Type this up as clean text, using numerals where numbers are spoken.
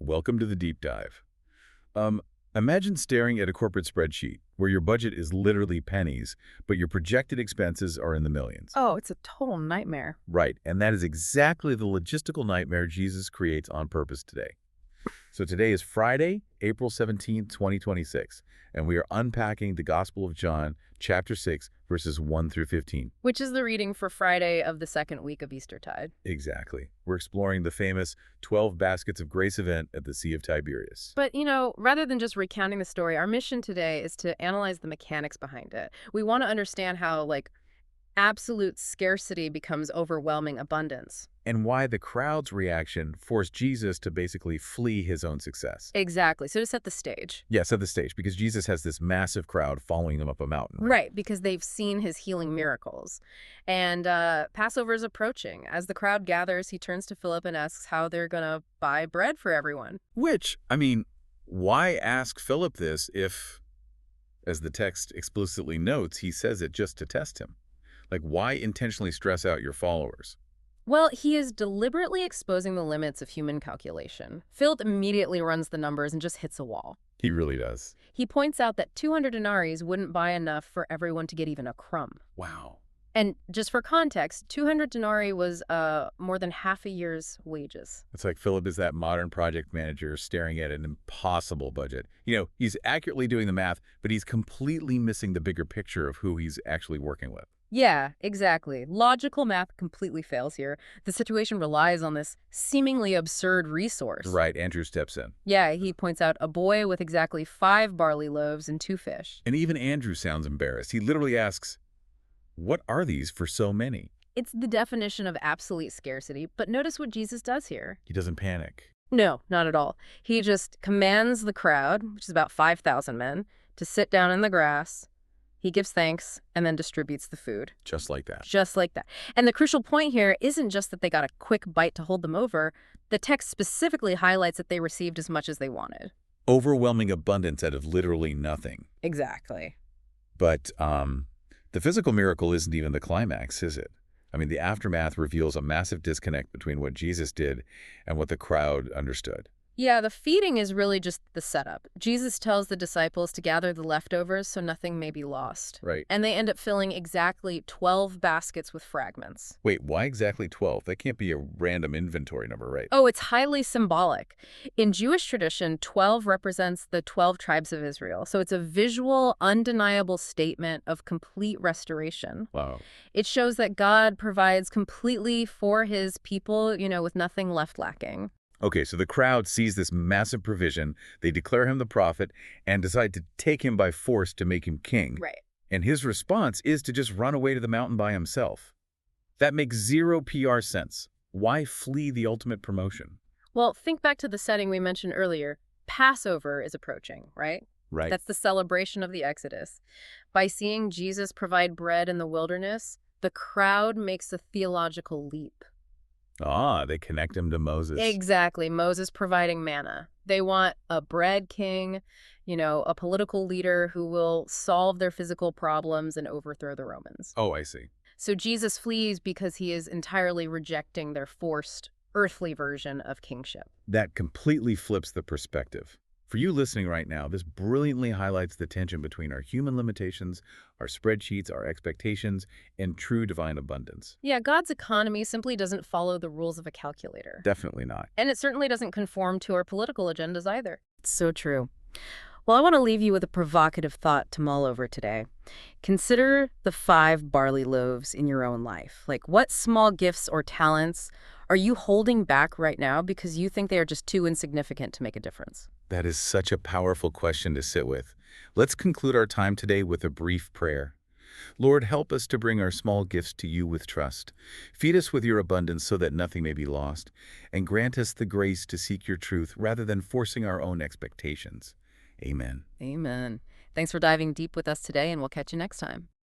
Welcome to the deep dive. Um, Imagine staring at a corporate spreadsheet where your budget is literally pennies, but your projected expenses are in the millions. Oh, it's a total nightmare. Right, and that is exactly the logistical nightmare Jesus creates on purpose today. So today is Friday, April 17th, 2026, and we are unpacking the Gospel of John, chapter 6, verses 1 through 15. Which is the reading for Friday of the second week of Eastertide. Exactly. We're exploring the famous 12 Baskets of Grace event at the Sea of Tiberias. But, rather than just recounting the story, our mission today is to analyze the mechanics behind it. We want to understand how, absolute scarcity becomes overwhelming abundance. And why the crowd's reaction forced Jesus to basically flee his own success. Exactly. So to set the stage. Yeah, set the stage, because Jesus has this massive crowd following him up a mountain. Right, because they've seen his healing miracles. And Passover is approaching. As the crowd gathers, he turns to Philip and asks how they're going to buy bread for everyone. Which, why ask Philip this if, as the text explicitly notes, he says it just to test him? Why intentionally stress out your followers? Well, he is deliberately exposing the limits of human calculation. Philip immediately runs the numbers and just hits a wall. He really does. He points out that 200 denarii wouldn't buy enough for everyone to get even a crumb. Wow. And just for context, 200 denarii was more than half a year's wages. It's like Philip is that modern project manager staring at an impossible budget. He's accurately doing the math, but he's completely missing the bigger picture of who he's actually working with. Yeah, exactly. Logical math completely fails here. The situation relies on this seemingly absurd resource. Right, Andrew steps in. Yeah, he points out a boy with exactly 5 barley loaves and 2 fish. And even Andrew sounds embarrassed. He literally asks, "What are these for so many?" It's the definition of absolute scarcity, but notice what Jesus does here. He doesn't panic. No, not at all. He just commands the crowd, which is about 5,000 men, to sit down in the grass. He gives thanks and then distributes the food. Just like that. Just like that. And the crucial point here isn't just that they got a quick bite to hold them over. The text specifically highlights that they received as much as they wanted. Overwhelming abundance out of literally nothing. Exactly. But the physical miracle isn't even the climax, is it? The aftermath reveals a massive disconnect between what Jesus did and what the crowd understood. Yeah, the feeding is really just the setup. Jesus tells the disciples to gather the leftovers so nothing may be lost. Right. And they end up filling exactly 12 baskets with fragments. Wait, why exactly 12? That can't be a random inventory number, right? Oh, it's highly symbolic. In Jewish tradition, 12 represents the 12 tribes of Israel. So it's a visual, undeniable statement of complete restoration. Wow. It shows that God provides completely for his people, with nothing left lacking. Okay, so the crowd sees this massive provision, they declare him the prophet, and decide to take him by force to make him king. Right. And his response is to just run away to the mountain by himself. That makes zero PR sense. Why flee the ultimate promotion? Well, think back to the setting we mentioned earlier. Passover is approaching, right? Right. That's the celebration of the Exodus. By seeing Jesus provide bread in the wilderness, the crowd makes a theological leap. They connect him to Moses. Exactly. Moses providing manna. They want a bread king, a political leader who will solve their physical problems and overthrow the Romans. Oh, I see. So Jesus flees because he is entirely rejecting their forced earthly version of kingship. That completely flips the perspective. For you listening right now, this brilliantly highlights the tension between our human limitations, our spreadsheets, our expectations, and true divine abundance. Yeah, God's economy simply doesn't follow the rules of a calculator. Definitely not. And it certainly doesn't conform to our political agendas either. It's so true. Well, I want to leave you with a provocative thought to mull over today. Consider the 5 barley loaves in your own life. What small gifts or talents are you holding back right now because you think they are just too insignificant to make a difference? That is such a powerful question to sit with. Let's conclude our time today with a brief prayer. Lord, help us to bring our small gifts to you with trust. Feed us with your abundance so that nothing may be lost, and grant us the grace to seek your truth rather than forcing our own expectations. Amen. Amen. Thanks for diving deep with us today, and we'll catch you next time.